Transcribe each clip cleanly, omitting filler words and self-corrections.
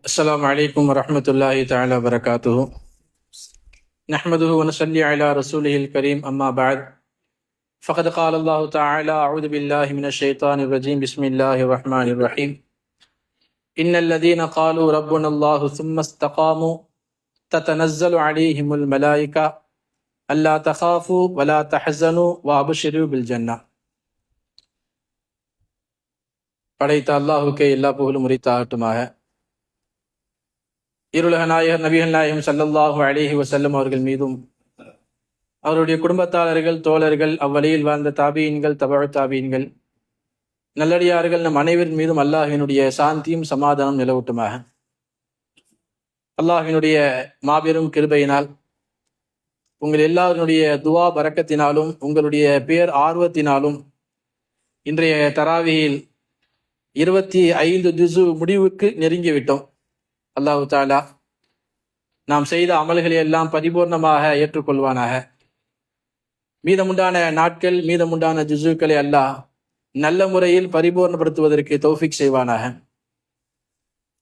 السلام عليكم ورحمة الله تعالى وبركاته. نحمده ونصلي على رسوله الكريم أما بعد فقد قال الله تعالى أعوذ بالله من الشيطان الرجيم بسم الله الرحمن الرحيم إن الذين قالوا ربنا الله ثم استقاموا تتنزل عليهم الملائكة ألا تخافوا ولا تحزنوا وأبشروا بالجنة. படைத்த அல்லாஹுக்கே எல்லா புகழும் உரித்தாகட்டுமாக. இருளக நாயகர் நபிகள் நாயகம் ஸல்லல்லாஹு அலைஹி வஸல்லம் அவர்கள் மீதும் அவருடைய குடும்பத்தாளர்கள், தோழர்கள், அவ்வழியில் வாழ்ந்த தாபீன்கள், தபஅ தாபீன்கள், நல்லடியார்கள் நம் அனைவரின் மீதும் அல்லாஹ்வினுடைய சாந்தியும் சமாதானம் நிலவட்டுமாக. அல்லாஹ்வினுடைய மாபெரும் கிருபையினால், உங்கள் எல்லாருடைய துவா பரக்கத்தினாலும், உங்களுடைய பேர் ஆர்வத்தினாலும் இன்றைய தராவியில் 25 ஜுஸு முடிவுக்கு நெருங்கிவிட்டோம். அல்லாஹு தாலா நாம் செய்த அமல்களை எல்லாம் பரிபூர்ணமாக ஏற்றுக்கொள்வானாக. மீதமுண்டான நாட்கள், மீதமுண்டான ஜுஸுக்களை அல்லாஹ் நல்ல முறையில் பரிபூர்ணப்படுத்துவதற்கு தௌஃபீக் செய்வானாக.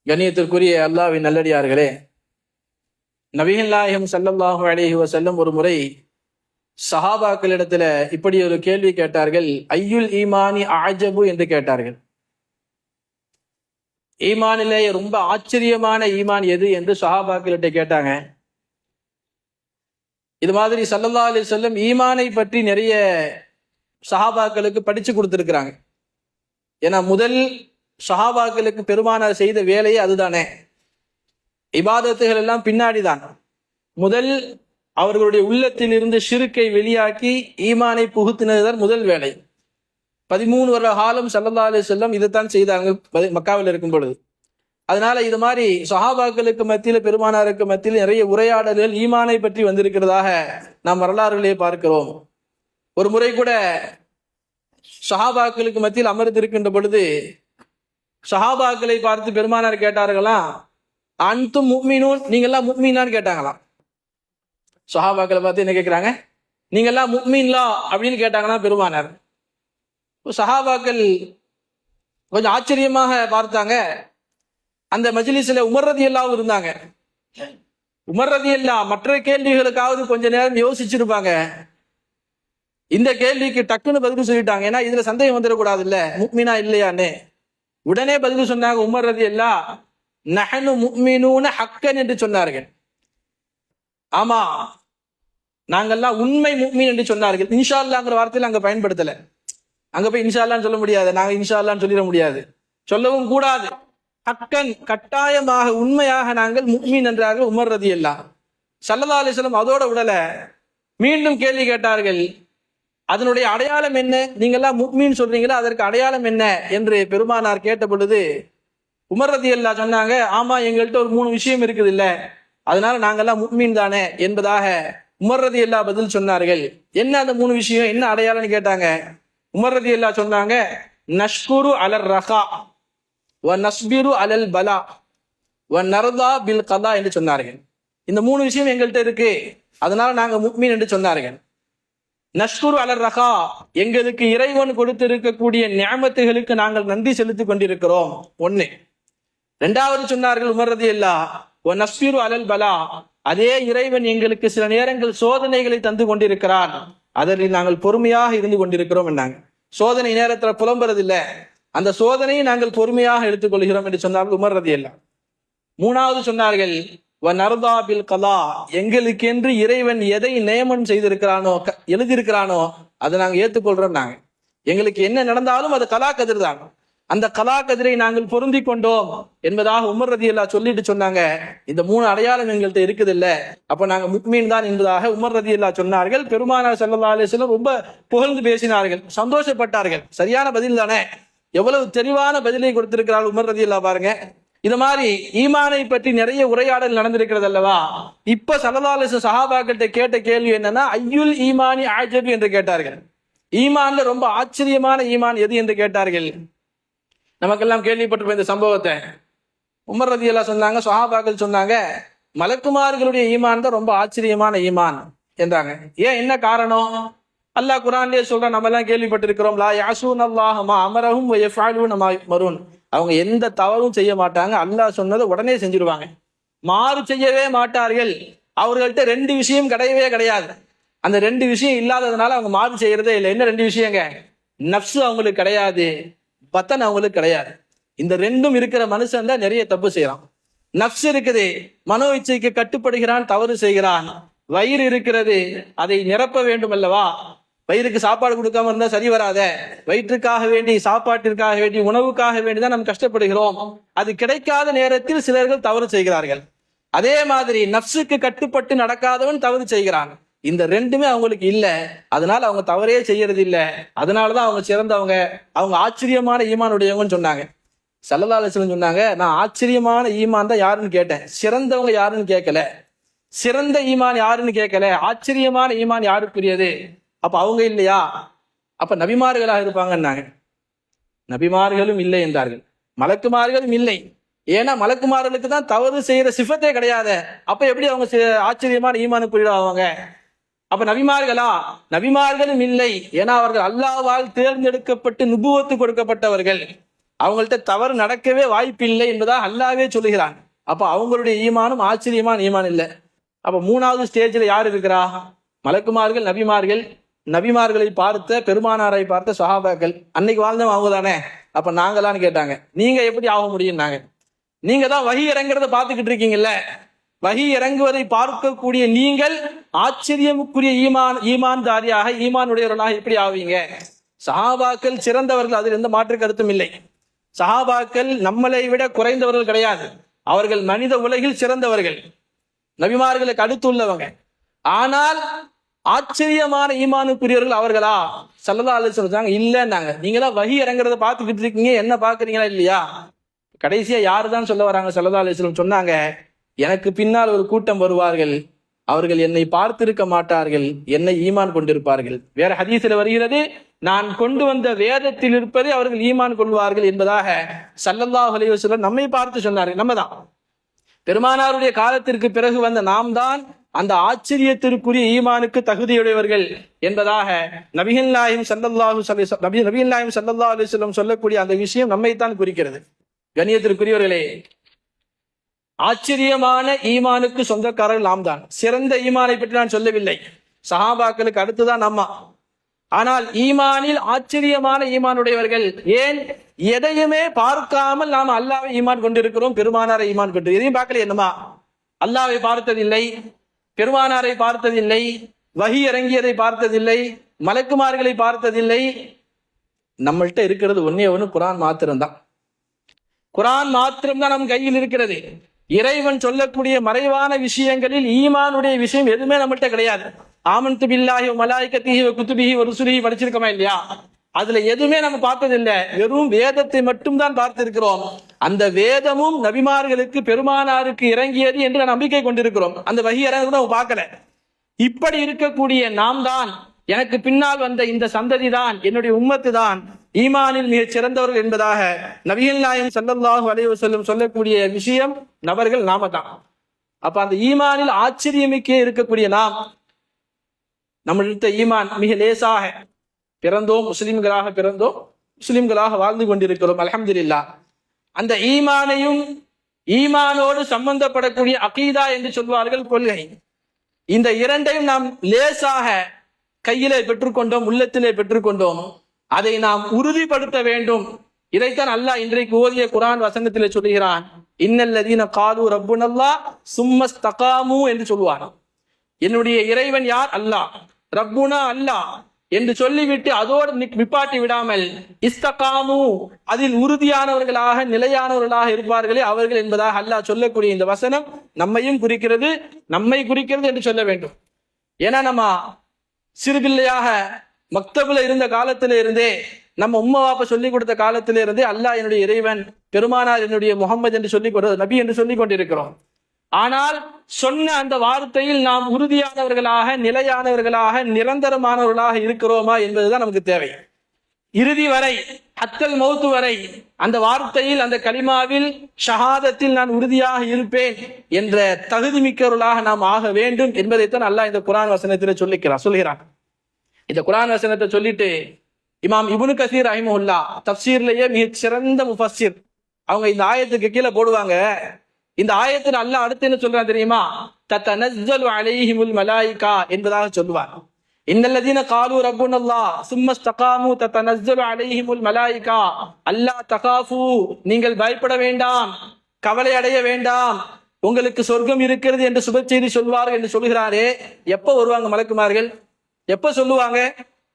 கண்ணியத்திற்குரிய அல்லாஹ்வின் நல்லடியார்களே, நபிகள் நாயகம் ஸல்லல்லாஹு அலைஹி வஸல்லம் ஒரு முறை சஹாபாக்களிடத்துல இப்படி ஒரு கேள்வி கேட்டார்கள். ஐயுல் ஈமானி அஅஜபு என்று கேட்டார்கள். ஈமானிலேயே ரொம்ப ஆச்சரியமான ஈமான் எது என்று சஹாபாக்களிட்ட கேட்டாங்க. இது மாதிரி ஸல்லல்லாஹு அலைஹி வஸல்லம் ஈமானை பற்றி நிறைய சஹாபாக்களுக்கு படிச்சு கொடுத்துருக்குறாங்க. ஏன்னா முதல் சஹாபாக்களுக்கு பெருமானார் செய்த வேலையே அதுதானே. இபாதத்துகள் எல்லாம் பின்னாடிதான். முதல் அவர்களுடைய உள்ளத்தில் இருந்து ஷிர்க்கை வெளியாக்கி ஈமானை புகுத்தினதுதான் முதல் வேலை. 13 வருட காலம் ஸல்லல்லாஹு அலைஹி வஸல்லம் இதைத்தான் செய்தாங்க மக்காவில் இருக்கும் பொழுது. அதனால இது மாதிரி சஹாபாக்களுக்கு மத்தியில், பெருமானாருக்கு மத்தியில் நிறைய உரையாடல்கள் ஈமானை பற்றி வந்திருக்கிறதாக நாம் வரலாறுகளே பார்க்கிறோம். ஒரு முறை கூட சஹாபாக்களுக்கு மத்தியில் அமர்ந்திருக்கின்ற பொழுது சஹாபாக்களை பார்த்து பெருமானார் கேட்டார்களாம், அன்தும் முஃமினூன், நீங்கெல்லாம் முஃமினான்னு கேட்டாங்களாம். சஹாபாக்களை பார்த்து என்ன கேட்கிறாங்க? நீங்கெல்லாம் முஃமின்லா அப்படின்னு கேட்டாங்கன்னா பெருமானார். சஹாபாக்கள் கொஞ்சம் ஆச்சரியமாக பார்த்தாங்க. அந்த மஜ்லிஸ்ல உமர் ரலியல்லாஹு இருந்தாங்க. உமர் ரலியல்லாஹு மற்ற கேள்விகளுக்காவது கொஞ்ச நேரம் யோசிச்சிருப்பாங்க. இந்த கேள்விக்கு டக்குன்னு பதில் சொல்லிட்டாங்க. ஏன்னா இதுல சந்தேகம் வந்துடக்கூடாது இல்ல, முஃமினா இல்லையான்னு. உடனே பதில் சொன்னாங்க. உமர் ரலியல்லாஹு நஹனு முஃமினூன ஹக்கன் என்று சொன்னார்கள். ஆமா, நாங்கெல்லாம் உண்மை முஃமின் என்று சொன்னார்கள். இன்ஷா அல்லாஹ்ங்கிற வார்த்தையில அங்க பயன்படுத்தல. அங்க போய் இன்ஷா அல்லாஹ்னு சொல்ல முடியாது, நாங்க இன்ஷா அல்லாஹ்னு சொல்லிட முடியாது, சொல்லவும் கூடாது. ஹக்கன், கட்டாயமாக, உண்மையாக நாங்கள் முஃமின் என்றார்கள் உமர் ரலியல்லாஹு. ஸல்லல்லாஹு அலைஹி வஸல்லம் அதோட உடல மீண்டும் கேள்வி கேட்டார்கள். அதனுடைய அடையாளம் என்ன? நீங்கெல்லாம் முஃமின் சொல்றீங்களா, அதற்கு அடையாளம் என்ன என்று பெருமானார் கேட்ட பொழுது உமர் ரலியல்லாஹு சொன்னாங்க, ஆமா, எங்கள்கிட்ட ஒரு 3 விஷயம் இருக்குது இல்ல, அதனால நாங்கெல்லாம் முஃமின் தானே என்பதாக உமர் ரலியல்லாஹு பதில் சொன்னார்கள். என்ன அந்த 3 விஷயம், என்ன அடையாளம்னு கேட்டாங்க. உமர் ரலியல்லாஹு சொன்னாங்க, நஷ்குரு அலர் ரஹா வ நஸ்பிரு அலல் பலா வ நர்தா பில் கதா என்று சொன்னார்கள். இந்த 3 விஷயம் எங்கள்கிட்ட இருக்கு, அதனால நாங்க முஃமின் என்று சொன்னார்கள். நஷ்குரு அலர் ரஹா, எங்களுக்கு இறைவன் கொடுத்திருக்கக்கூடிய நிஅமத்துகளுக்கு நாங்கள் நன்றி செலுத்திக் கொண்டிருக்கிறோம், ஒண்ணு. இரண்டாவது சொன்னார்கள் உமர் ரலியல்லாஹு, வ நஸ்பிரு அலல் பலா, அதே இறைவன் எங்களுக்கு சில நேரங்கள் சோதனைகளை தந்து கொண்டிருக்கிறான், அதில் நாங்கள் பொறுமையாக இருந்து கொண்டிருக்கிறோம் என்றாங்க. சோதனை நேரத்துல புலம்புறது இல்ல, அந்த சோதனையை நாங்கள் பொறுமையாக எடுத்துக்கொள்கிறோம் என்று சொன்னார்கள் உமர் ரலியல்லாஹு. மூணாவது சொன்னார்கள், வ நர்தா பில் கலா, எங்களுக்கென்று இறைவன் எதை நியமனம் செய்திருக்கிறானோ, எழுதியிருக்கிறானோ அதை நாங்கள் ஏற்றுக்கொள்றோம். நாங்க எங்களுக்கு என்ன நடந்தாலும் அது கலா கதிர் தான், அந்த கலா கதிரை நாங்கள் பொருந்தி கொண்டோம் என்பதாக உமர் ரலியல்லாஹு சொல்லிட்டு சொன்னாங்க. இந்த 3 அடையாளம் எங்கள்கிட்ட இருக்குது இல்ல, அப்ப நாங்க முஃமின் தான் என்பதாக உமர் ரலியல்லாஹு சொன்னார்கள். பெருமானார் ஸல்லல்லாஹு அலைஹி வஸல்லம் ரொம்ப புகழ்ந்து பேசினார்கள், சந்தோஷப்பட்டார்கள். சரியான பதில் தானே, எவ்வளவு தெளிவான பதிலை கொடுத்திருக்கிறார்கள் உமர் ரலியல்லாஹு பாருங்க. இது மாதிரி ஈமானை பற்றி நிறைய உரையாடல் நடந்திருக்கிறது அல்லவா. இப்ப ஸல்லல்லாஹு அலைஹி வஸல்லம் சஹாபாக்கிட்ட கேட்ட கேள்வி என்னன்னா, ஐயுல் ஈமானி அஅஜபு என்று கேட்டார்கள். ஈமான்ல ரொம்ப ஆச்சரியமான ஈமான் எது என்று கேட்டார்கள். நமக்கெல்லாம் கேள்விப்பட்டிருப்ப இந்த சம்பவத்தை. உமர் ரலியல்லாஹு சொன்னாங்க, சஹாபாக்கள் சொன்னாங்க, மலக்குமார்களுடைய ஈமான் தான் ரொம்ப ஆச்சரியமான ஈமான் என்றாங்க. ஏன், என்ன காரணம்? அல்லாஹ் குர்ஆன்லயே சொல்றான், நம்ம எல்லாம் கேள்விப்பட்டிருக்கிறோம், லா யாசூன் அல்லாஹ் மா அமரஹும் வ யஃஅலூன மா யுமரூன். அவங்க எந்த தவறும் செய்ய மாட்டாங்க, அல்லாஹ் சொன்னதை உடனே செஞ்சிருவாங்க, மாறு செய்யவே மாட்டார்கள். அவர்கள்ட்ட ரெண்டு விஷயம் கிடையவே கிடையாது. அந்த ரெண்டு விஷயம் இல்லாததுனால அவங்க மாறு செய்யறதே இல்லை. என்ன ரெண்டு விஷயங்க? நப்சு அவங்களுக்கு கிடையாது, பத்தன் அவங்களுக்கு கிடையாது. இந்த ரெண்டும் இருக்கிற மனுஷன் தான் நிறைய தப்பு செய்யறான். நப்சு இருக்குது, மனோ இச்சைக்கு கட்டுப்படுகிறான், தவறு செய்கிறான். வயிறு இருக்கிறது, அதை நிரப்ப வேண்டும் அல்லவா? வயிறுக்கு சாப்பாடு கொடுக்காம இருந்தா சரி வராத. வயிற்றுக்காக வேண்டி, சாப்பாட்டிற்காக வேண்டி, உணவுக்காக வேண்டிதான் நம்ம கஷ்டப்படுகிறோம். அது கிடைக்காத நேரத்தில் சிலர்கள் தவறு செய்கிறார்கள். அதே மாதிரி நப்சுக்கு கட்டுப்பட்டு நடக்காதவன் தவறு செய்கிறான். இந்த ரெண்டுமே அவங்களுக்கு இல்ல, அதனால அவங்க தவறே செய்யறது இல்ல. அதனாலதான் அவங்க சிறந்தவங்க, அவங்க ஆச்சரியமான ஈமான் உடையவங்கன்னு சொன்னாங்க. ஸல்லல்லாஹு அலைஹி வஸல்லம் சொன்னாங்க, நான் ஆச்சரியமான ஈமான் தான் யாருன்னு கேட்டேன், சிறந்தவங்க யாருன்னு கேட்கல. சிறந்த ஈமான் யாருன்னு கேட்கல, ஆச்சரியமான ஈமான் யாருக்குரியது? அப்ப அவங்க இல்லையா? அப்ப நபிமார்களாக இருப்பாங்கன்னாங்க. நபிமார்களும் இல்லை என்றார்கள், மலக்குமார்களும் இல்லை. ஏன்னா மலக்குமார்களுக்கு தான் தவறு செய்யற சிஃபத்தே கிடையாது. அப்ப எப்படி அவங்க ஆச்சரியமான ஈமானுக்குரிய ஆவாங்க? அப்ப நபிமார்களா? நபிமார்களும் இல்லை. ஏன்னா அவர்கள் அல்லாஹ்வால் தேர்ந்தெடுக்கப்பட்டு நுபுவத்து கொடுக்கப்பட்டவர்கள். அவங்கள்ட்ட தவறு நடக்கவே வாய்ப்பில்லை என்பதா அல்லாஹ்வே சொல்லுகிறான். அப்ப அவங்களுடைய ஈமானும் ஆச்சரியமான ஈமான் இல்லை. அப்ப மூணாவது ஸ்டேஜ்ல யார் இருக்கிறா? மலக்குமார்கள், நபிமார்கள். நபிமார்களை பார்த்த, பெருமானாரை பார்த்த சஹாபாக்கள். அன்னைக்கு வாழ்ந்தவங்க அவங்க தானே. அப்ப நாங்களான்னு கேட்டாங்க. நீங்க எப்படி ஆக முடியும்னாங்க. நீங்க தான் வஹி இறங்குறத பார்த்துக்கிட்டு இருக்கீங்கல்ல, வஹி இறங்குவதை பார்க்கக்கூடிய நீங்கள் ஆச்சரியமுக்குரிய ஈமான்தாரியாக, ஈமானுடையவர்களாக எப்படி ஆவீங்க? சஹாபாக்கள் சிறந்தவர்கள், அதில் எந்த மாற்று கருத்தும் இல்லை. சஹாபாக்கள் நம்மளை விட குறைந்தவர்கள் கிடையாது. அவர்கள் மனித உலகில் சிறந்தவர்கள், நபிமார்களுக்கு அடுத்துள்ளவங்க. ஆனால் ஆச்சரியமான ஈமானுக்குரியவர்கள் அவர்களா? ஸல்லல்லாஹு அலைஹி வஸல்லம் சொல்றாங்க, இல்லைன்னாங்க. நீங்க தான் வஹி இறங்குறத பார்த்துக்கிட்டு இருக்கீங்க, என்ன பாக்குறீங்களா இல்லையா? கடைசியா யாரு தான் சொல்ல வராங்க? ஸல்லல்லாஹு அலைஹி வஸல்லம் சொன்னாங்க, எனக்கு பின்னால் ஒரு கூட்டம் வருவார்கள், அவர்கள் என்னை பார்த்திருக்க மாட்டார்கள், என்னை ஈமான் கொண்டிருப்பார்கள். வேற ஹதீஸ்ல வருகிறது, நான் கொண்டு வந்த வேதத்தில் இருப்பதை அவர்கள் ஈமான் கொள்வார்கள் என்பதாக ஸல்லல்லாஹு அலைஹி வஸல்லம் நம்மை பார்த்து சொன்னார்கள். நம்ம தான் பெருமானாருடைய காலத்திற்கு பிறகு வந்த நாம் தான் அந்த ஆச்சரியத்திற்குரிய ஈமானுக்கு தகுதியுடையவர்கள் என்பதாக நபிகள் நாயகம் ஸல்லல்லாஹு அலைஹி வஸல்லம் சொல்லக்கூடிய அந்த விஷயம் நம்மைத்தான் குறிக்கிறது. கண்ணியத்திற்குரியவர்களே, ஆச்சரியமான ஈமானுக்கு சொந்தக்காரர்கள் நாம் தான். சிறந்த ஈமானை பற்றி நான் சொல்லவில்லை, சஹாபாக்களுக்கு அடுத்துதான் நம்ம. ஆனால் ஈமானில் ஆச்சரியமான ஈமானுடையவர்கள். ஏன்? எதையுமே பார்க்காமல் நாம் அல்லாஹ்வை ஈமான் கொண்டிருக்கிறோம், பெருமானாரை ஈமான் கொண்டு. எதையும் பார்க்கல, என்னமா அல்லாஹ்வை பார்த்ததில்லை, பெருமானாரை பார்த்ததில்லை, வஹி இறங்கியதை பார்த்ததில்லை, மலக்குமார்களை பார்த்ததில்லை. நம்மள்கிட்ட இருக்கிறது ஒன்னே ஒன்று, குர்ஆன் மாத்திரம்தான். குர்ஆன் மாத்திரம்தான் நம் கையில் இருக்கிறது. இறைவன் சொல்லக்கூடிய மறைவான விஷயங்களில் ஈமானுடைய விஷயம் எதுவுமே நம்மள்கிட்ட கிடையாது. ஆமன்து பில்லாஹி வ மலாயிகத்திஹி வ குதுபிஹி வ ருசுலிஹி படிச்சிருக்கோமா இல்லையா? அதுல எதுவுமே நம்ம பார்த்ததில்லை, வெறும் வேதத்தை மட்டும் தான் பார்த்திருக்கிறோம். அந்த வேதமும் நபிமார்களுக்கு, பெருமானாருக்கு இறங்கியது என்ற நம்பிக்கை கொண்டிருக்கிறோம். அந்த வஹி இறங்குறத நம்ம பார்க்கல. இப்படி இருக்கக்கூடிய நாம் தான், எனக்கு பின்னால் வந்த இந்த சந்ததி தான், என்னுடைய உம்மத்து தான் ஈமானில் மிகச் சிறந்தவர்கள் என்பதாக நபிகள் நாயகம் ஸல்லல்லாஹு அலைஹி வஸல்லம் சொல்லக்கூடிய விஷயம் நபர்கள் நாம தான். அப்ப அந்த ஈமானில் ஆச்சரியமிக்கே இருக்கக்கூடிய நாம், நம்மளிட்ட ஈமான் மிக லேசாக பிறந்தோம், முஸ்லிம்களாக பிறந்தோம், முஸ்லிம்களாக வாழ்ந்து கொண்டிருக்கிறோம், அல்ஹம்துலில்லாஹ். அந்த ஈமானையும் ஈமானோடு சம்பந்தப்படக்கூடிய அகீதா என்று சொல்வார்கள், கொள்கை. இந்த இரண்டையும் நாம் லேசாக கையிலே பெற்றுக்கொண்டோம், உள்ளத்திலே பெற்றுக்கொண்டோம். அதை நாம் உறுதிப்படுத்த வேண்டும். இதைத்தான் அல்லாஹ் இன்றைக்கு ஓதிய குர்ஆன் வசனத்திலே சொல்லுகிறான், இன்னல்லதீன காலு ரப்புனல்லாஹ் சும்மஸ்தகாமு என்று சொல்வார். என்னுடைய இறைவன் யார்? அல்லாஹ். ரப்புனா அல்லாஹ் என்று சொல்லிவிட்டு அதோடு நிப்பாட்டி விடாமல் இஸ்தகாமு, அதில் உறுதியானவர்களாக, நிலையானவர்களாக இருப்பார்களே அவர்கள் என்பதாக அல்லாஹ் சொல்லக்கூடிய இந்த வசனம் நம்மையும் குறிக்கிறது, நம்மை குறிக்கிறது என்று சொல்ல வேண்டும். ஏன்னா நம்ம சிறுபிள்ளையாக மக்தபுல இருந்த காலத்தில இருந்தே, நம்ம உம்மா வாப்பா சொல்லி கொடுத்த காலத்தில இருந்தே அல்லாஹ் என்னுடைய இறைவன், பெருமானார் என்னுடைய முகமது என்று சொல்லிக் கொண்டு, நபி என்று சொல்லிக் கொண்டிருக்கிறோம். ஆனால் சொன்ன அந்த வார்த்தையில் நாம் உறுதியானவர்களாக, நிலையானவர்களாக, நிரந்தரமானவர்களாக இருக்கிறோமா என்பதுதான் நமக்கு தேவை. இறுதி வரை, ஹத்தல் மௌத்து வரை அந்த வார்த்தையில், அந்த கலிமாவில், ஷஹாதத்தில் நான் உறுதியாக இருப்பேன் என்ற தகுதி மிக்கவர்களாக நாம் ஆக வேண்டும் என்பதைத்தான் அல்லாஹ் இந்த குர்ஆன் வசனத்தில் சொல்லுகிறான். இந்த குர்ஆன் வசனத்தை சொல்லிட்டு இமாம் இப்னு கஸீர் ரஹிமஹுல்லாஹ் தஃப்சீர்லயே மிகச் சிறந்த முஃபஸ்ஸிர், அவங்க இந்த ஆயத்துக்கு கீழே போடுவாங்க, இந்த ஆயத்தில் அல்லாஹ் அடுத்து என்ன சொல்றான் தெரியுமா? தத்தனஸ்ஸலு அலைஹிமுல் மலாயிகா என்பதாக சொல்லுவார். இன்னல்லதீன காலு ரப்புனல்லாஹ் சும்ம இஸ்தகாமு தத்தனஸ்ஸலு அலைஹிமுல் மலாயிகா அல்லா தகாஃபு, நீங்கள் பயப்பட வேண்டாம், கவலை அடைய வேண்டாம், உங்களுக்கு சொர்க்கம் இருக்கிறது என்று சுப செய்தி சொல்வார்கள் என்று சொல்கிறாரே, எப்ப வருவாங்க மலக்குமார்கள்? எப்ப சொல்லுவாங்க?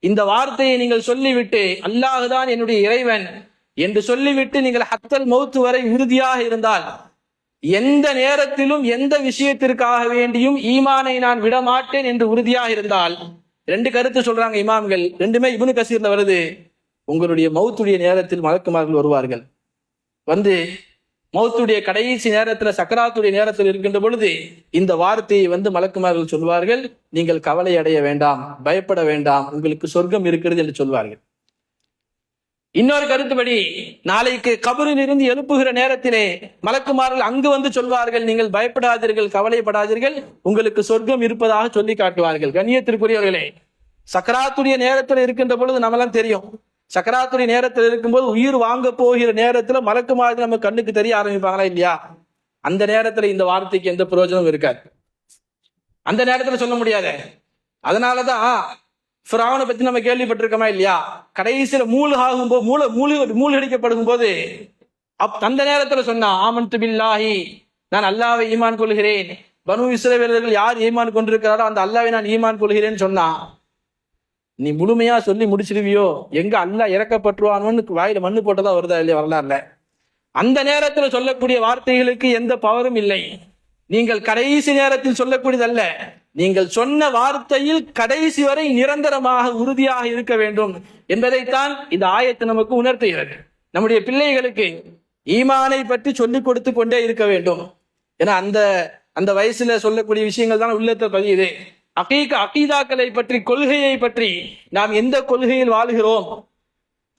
இந்த வார்த்தையை நீங்கள் சொல்லிவிட்டு அல்லாஹுதான் என்னுடைய இறைவன் என்று சொல்லிவிட்டு நீங்கள் ஹத்தல் மௌத்து வரை உறுதியாக இருந்தால், எந்த நேரத்திலும் எந்த விஷயத்திற்காக வேண்டியும் ஈமானை நான் விடமாட்டேன் என்று உறுதியாக இருந்தால், ரெண்டு கருத்து சொல்றாங்க இமாம்கள், ரெண்டுமே இப்னு கசீர்ல வருது. உங்களுடைய மௌத்துடைய நேரத்தில் மலக்குமார்கள் வருவார்கள். வந்து மௌத்துடைய கடைசி நேரத்துல, சக்கராத்துடைய நேரத்தில் இருக்கின்ற பொழுது இந்த வார்த்தையை வந்து மலக்குமார்கள் சொல்வார்கள், நீங்கள் கவலை அடைய வேண்டாம், பயப்பட வேண்டாம், உங்களுக்கு சொர்க்கம் இருக்கிறது என்று சொல்வார்கள். இன்னொரு கருத்துப்படி, நாளைக்கு கபரில் இருந்து எழுப்புகிற நேரத்திலே மலக்குமார்கள் அங்கு வந்து சொல்வார்கள், நீங்கள் பயப்படாதீர்கள், கவலைப்படாதீர்கள், உங்களுக்கு சொர்க்கம் இருப்பதாக சொல்லி காட்டுவார்கள். கண்ணியத்திற்குரியவர்களே, சக்கராத்துடைய நேரத்தில் இருக்கின்ற பொழுது நம்மளாம் தெரியும், சக்கராத்துடைய நேரத்தில் இருக்கும்போது உயிர் வாங்க போகிற நேரத்துல மலக்குமார்கள் நம்ம கண்ணுக்கு தெரிய ஆரம்பிப்பாங்களா இல்லையா? அந்த நேரத்துல இந்த வார்த்தைக்கு எந்த பிரயோஜனமும் இருக்காது, அந்த நேரத்துல சொல்ல முடியாது. அதனாலதான் ஃபிரௌனை பத்தி நம்ம கேள்விப்பட்டிருக்கோமா இல்லையா? கடைசியில மூழ்கடிக்கப்படும் போது அந்த நேரத்துல சொன்னா, ஆமன்து பில்லாஹி, நான் அல்லாஹ்வை ஈமான் கொள்கிறேன், பனு இஸ்ரவேலர்கள் யார் ஈமான் கொண்டிருக்கிறாரோ அந்த அல்லாஹ்வை நான் ஈமான் கொள்கிறேன்னு சொன்னா, நீ முழுமையா சொல்லி முடிச்சிருவியோ, எங்க அல்லாஹ் இறக்கப்பட்டுருவானோன்னு வாயில மண்ணு போட்டதா வருதா இல்லையா வரலாறுல? அந்த நேரத்துல சொல்லக்கூடிய வார்த்தைகளுக்கு எந்த பவரும் இல்லை. நீங்கள் கடைசி நேரத்தில் சொல்லக்கூடியதல்ல, நீங்கள் சொன்ன வார்த்தையில் கடைசி வரை நிரந்தரமாக உறுதியாக இருக்க வேண்டும் என்பதைத்தான் இந்த ஆயத்து நமக்கு உணர்த்துகிறது. நம்முடைய பிள்ளைகளுக்கு ஈமானை பற்றி சொல்லிக் கொடுத்து கொண்டே இருக்க வேண்டும். ஏன்னா அந்த வயசுல சொல்லக்கூடிய விஷயங்கள் தான் உள்ளத்தை பதியுது. அகீதாக்களை பற்றி, கொள்கையை பற்றி, நாம் எந்த கொள்கையில் வாழ்கிறோம்,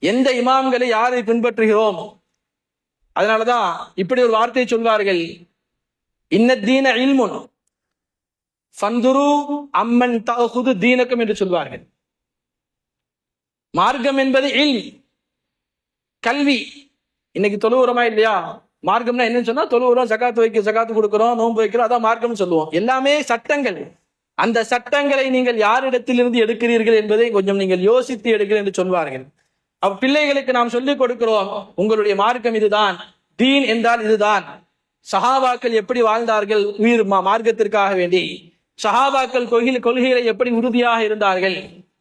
எந்த இமாம்களை யாரை பின்பற்றுகிறோம். அதனாலதான் இப்படி ஒரு வார்த்தையை சொல்வார்கள், இன்னத்தீன இல்முன் ஃபந்துரு அம்மன் தஅஹுது தீனக்கும் என்று சொல்வார்கள். மார்க்கம் என்பது இல்ம், கல்வி. இன்னைக்கு தொழுவுறமா இல்லையா? மார்க்கம்னா என்னன்னு சொன்னா, தொழுவுறோம், ஜகாத்து கொடுக்கிறோம், நோன்பு வைக்கிறோம், அதான் மார்க்கம்னு சொல்லுவோம். எல்லாமே சட்டங்கள். அந்த சட்டங்களை நீங்கள் யாரிடத்திலிருந்து எடுக்கிறீர்கள் என்பதை கொஞ்சம் நீங்கள் யோசித்து எடுக்கிறீர்கள் என்று சொல்வார்கள். பிள்ளைகளுக்கு நாம் சொல்லிக் கொடுக்கிறோம், உங்களுடைய மார்க்கம் இதுதான், தீன் என்றால் இதுதான். சஹாபாக்கள் எப்படி வாழ்ந்தார்கள் உயிர் மார்க்கத்திற்காக வேண்டி, சஹாபாக்கள் கொள்கைகளை எப்படி உறுதியாக இருந்தார்கள்,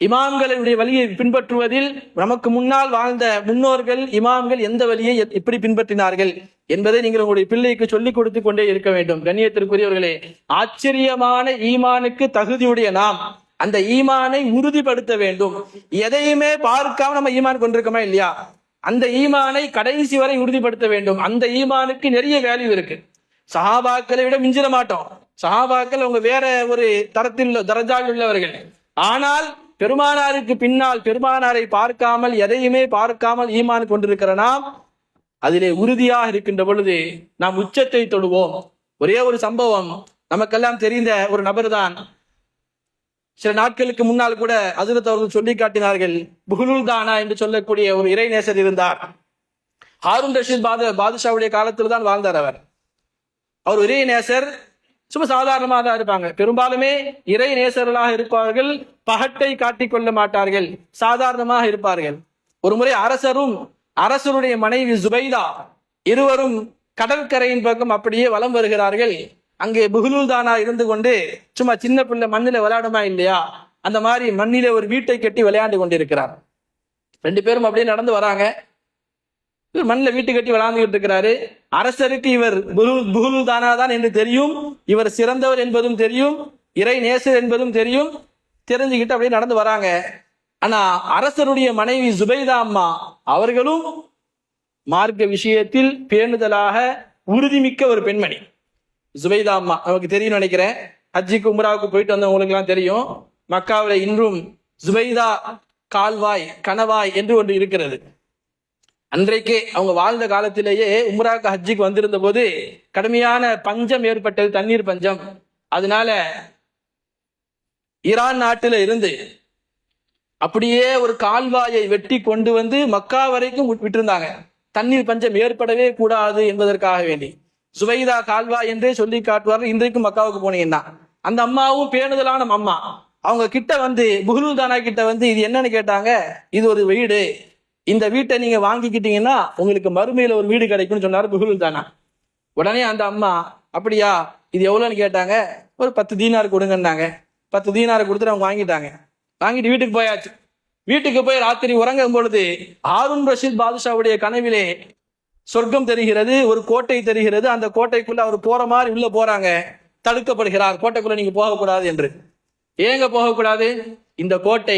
இமாம்களுடைய வழியை பின்பற்றுவதில் நமக்கு முன்னால் வாழ்ந்த முன்னோர்கள் இமாம்கள் எந்த வழியை எப்படி பின்பற்றினார்கள் என்பதை நீங்கள் உங்களுடைய பிள்ளைக்கு சொல்லிக் கொடுத்து கொண்டே இருக்க வேண்டும். கண்ணியத்திற்குரியவர்களே, ஆச்சரியமான ஈமானுக்கு தகுதியுடைய நாம் அந்த ஈமானை உறுதிப்படுத்த வேண்டும். எதையுமே பார்க்காம நம்ம ஈமான் கொண்டிருக்கோமா இல்லையா? அந்த ஈமானை கடைசி வரை உறுதிப்படுத்த வேண்டும். அந்த ஈமானுக்கு நிறைய வேல்யூ இருக்கு. சஹாபாக்களை விட மிஞ்சிட மாட்டோம். சஹாபாக்கள் அவங்க வேற ஒரு தரஜாவில் உள்ளவர்கள். ஆனால் பெருமானாருக்கு பின்னால் பெருமானாரை பார்க்காமல், எதையுமே பார்க்காமல் ஈமான் கொண்டிருக்கிற நாம் அதிலே உறுதியாக இருக்கின்ற பொழுது நாம் உச்சத்தை தொடுவோம். ஒரே ஒரு சம்பவம் நமக்கெல்லாம் தெரிந்த ஒரு நபர் தான். சில நாட்களுக்கு முன்னால் கூட ஹஜ்ரத் அவர்கள் சொல்லி காட்டினார்கள், புஹுலுல் தானா என்று சொல்லக்கூடிய ஒரு இறைநேசர் இருந்தார். ஹாரூன் ரஷீத் பாதுஷாவுடைய காலத்தில் தான் வாழ்ந்தார் அவர் இறைநேசர். சும்மா சாதாரணமாக தான் இருப்பாங்க. பெரும்பாலுமே இறை நேசர்களாக இருப்பார்கள், பகட்டை காட்டிக் கொள்ள மாட்டார்கள், சாதாரணமாக இருப்பார்கள். ஒரு முறை அரசரும் அரசருடைய மனைவி ஜுபைதா இருவரும் கடற்கரையின் பக்கம் அப்படியே வலம் வருகிறார்கள். அங்கே புஹுலுல் தானா இருந்து கொண்டு சும்மா சின்ன பிள்ளை மண்ணில விளையாடுமா இல்லையா, அந்த மாதிரி மண்ணில ஒரு வீட்டை கட்டி விளையாண்டு கொண்டிருக்கிறார். ரெண்டு பேரும் அப்படியே நடந்து வராங்க. இவர் மண்ணில் வீட்டு கட்டி விளையாண்டுகிட்டு இருக்கிறாரு. அரசருக்கு இவர் புஹுலுல் தானா தான் என்று தெரியும், இவர் சிறந்தவர் என்பதும் தெரியும், இறை நேசர் என்பதும் தெரியும். தெரிஞ்சுக்கிட்டு அப்படியே நடந்து வராங்க. ஆனா அரசருடைய மனைவி ஜுபைதா அம்மா அவர்களும் மார்க்க விஷயத்தில் பேணுதலாக உறுதிமிக்க ஒரு பெண்மணி. ஜுபைதா அம்மா நமக்கு தெரியும் நினைக்கிறேன், ஹஜ்ஜிக்கு உம்ராவுக்கு போயிட்டு வந்தவங்களுக்கு எல்லாம் தெரியும். மக்காவில் இன்றும் ஜுபைதா கால்வாய் கணவாய் என்று ஒன்று இருக்கிறது. அன்றைக்கே அவங்க வாழ்ந்த காலத்திலேயே உம்ராவுக்கு ஹஜ்ஜிக்கு வந்திருந்த போது கடுமையான பஞ்சம் ஏற்பட்டது, தண்ணீர் பஞ்சம். அதனால ஈரான் நாட்டில இருந்து அப்படியே ஒரு கால்வாயை வெட்டி கொண்டு வந்து மக்கா வரைக்கும் விட்டிருந்தாங்க. தண்ணீர் பஞ்சம் ஏற்படவே கூடாது என்பதற்காக வேண்டி சுவைதா கால்வா என்றே சொல்லி காட்டுவார்கள். இன்றைக்கும் மக்காவுக்கு போனீங்கன்னா அந்த அம்மாவும் பேணுதலான அம்மா. அவங்க கிட்ட வந்து புஹ்லுல் தானா கிட்ட வந்து இது என்னன்னு கேட்டாங்க. இது ஒரு வீடு, இந்த வீட்டை நீங்க வாங்கிக்கிட்டீங்கன்னா உங்களுக்கு மறுமையில ஒரு வீடு கிடைக்கும்னு சொன்னாரு புஹ்லுல் தானா. உடனே அந்த அம்மா அப்படியா, இது எவ்வளோன்னு கேட்டாங்க. ஒரு 10 தீனார் கொடுங்கன்னாங்க. 10 தீனார் கொடுத்துட்டு அவங்க வாங்கிட்டாங்க. வாங்கிட்டு வீட்டுக்கு போயாச்சு. வீட்டுக்கு போய் ராத்திரி உறங்கும் பொழுது ஹாரூன் ரஷீத் பாதுஷாவுடைய கனவிலே சொர்க்கம் தெரிகிறது, ஒரு கோட்டை தெரிகிறது. அந்த கோட்டைக்குள்ள அவர் போற மாதிரி உள்ள போறாங்க. தடுக்கப்படுகிறார், கோட்டைக்குள்ள நீங்க போகக்கூடாது என்று. ஏங்க போகக்கூடாது? இந்த கோட்டை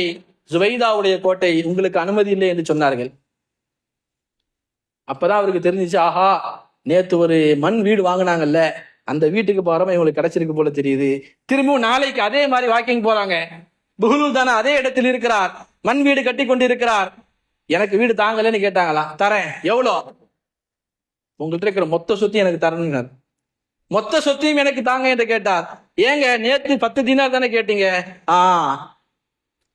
ஜுபைதாவுடைய கோட்டை, உங்களுக்கு அனுமதி இல்லை என்று சொன்னார்கள். அப்பதான் அவருக்கு தெரிஞ்சிச்சு, ஆஹா நேத்து ஒரு மண் வீடு வாங்கினாங்கல்ல, அந்த வீட்டுக்கு போறோம் இவங்களுக்கு கிடைச்சிருக்கு போல தெரியுது. திரும்பவும் நாளைக்கு அதே மாதிரி வாக்கிங் போறாங்க. புஹ்லுல் தானா அதே இடத்தில் இருக்கிறார், மண் வீடு கட்டி கொண்டு இருக்கிறார். எனக்கு வீடு தாங்கலன்னு கேட்டாங்களா, தரேன். எவ்வளோ? உங்கள்கிட்ட இருக்கிற மொத்த சொத்தையும் எனக்கு தரணுங்க. மொத்த சொத்தையும் எனக்கு தாங்க என்று கேட்டார். ஏங்க நேத்து 10 தீனார் தானே கேட்டீங்க?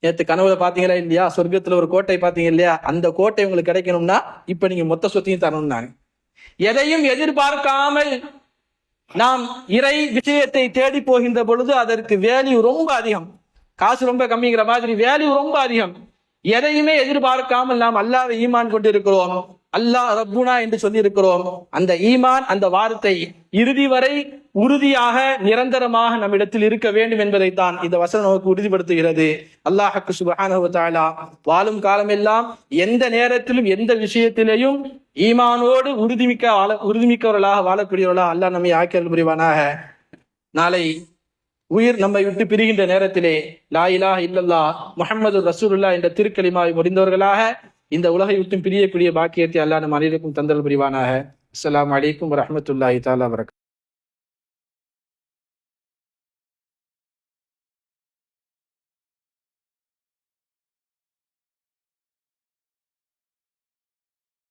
நேத்து கனவுல பாத்தீங்களா இல்லையா, சொர்க்கத்துல ஒரு கோட்டை பாத்தீங்க இல்லையா, அந்த கோட்டை உங்களுக்கு கிடைக்கணும்னா இப்ப நீங்க மொத்த சொத்தையும் தரணும்னாங்க. எதையும் எதிர்பார்க்காமல் நாம் இறை விஷயத்தை தேடி போகின்ற பொழுது அதற்கு வேல்யூ ரொம்ப அதிகம். காசு ரொம்ப கம்மிங்கிற மாதிரி வேல்யூ ரொம்ப அதிகம். எதையுமே எதிர்பார்க்காமல் நாம் அல்லாஹ்வை ஈமான் கொண்டு இருக்கிறோம், அல்லாஹ் ரப்புனா என்று சொல்லி இருக்கிறோம். அந்த ஈமான், அந்த வார்த்தை இறுதி வரை உறுதியாக நிரந்தரமாக நம்மிடத்தில் இருக்க வேண்டும் என்பதைத்தான் இந்த வசனம் நமக்கு உறுதிப்படுத்துகிறது. அல்லாஹ் சுப்ஹானஹு வ தஆலா வாழும் காலமெல்லாம் எந்த நேரத்திலும் எந்த விஷயத்திலேயும் ஈமானோடு உறுதிமிக்கவர்களாக வாழக்கூடியவர்களாக அல்லாஹ் நம்மை ஆக்கியல் புரிவானாக. நாளை உயிர் நம்மை விட்டு பிரிகின்ற நேரத்திலே லா இலாஹ இல்லல்லாஹ் முஹம்மது ரசூலுல்லாஹ் என்ற திருக்கலிமாவை முடிந்தவர்களாக இந்த உலகை விட்டு பிரியக்கூடிய பாக்கியத்தை அல்லாஹ் நம் அனைவருக்கும் தந்தல் புரிவானாக. அஸ்ஸலாமு அலைக்கும் வரஹ்மத்துல்லாஹி தஆலா வபரகாத்துஹு.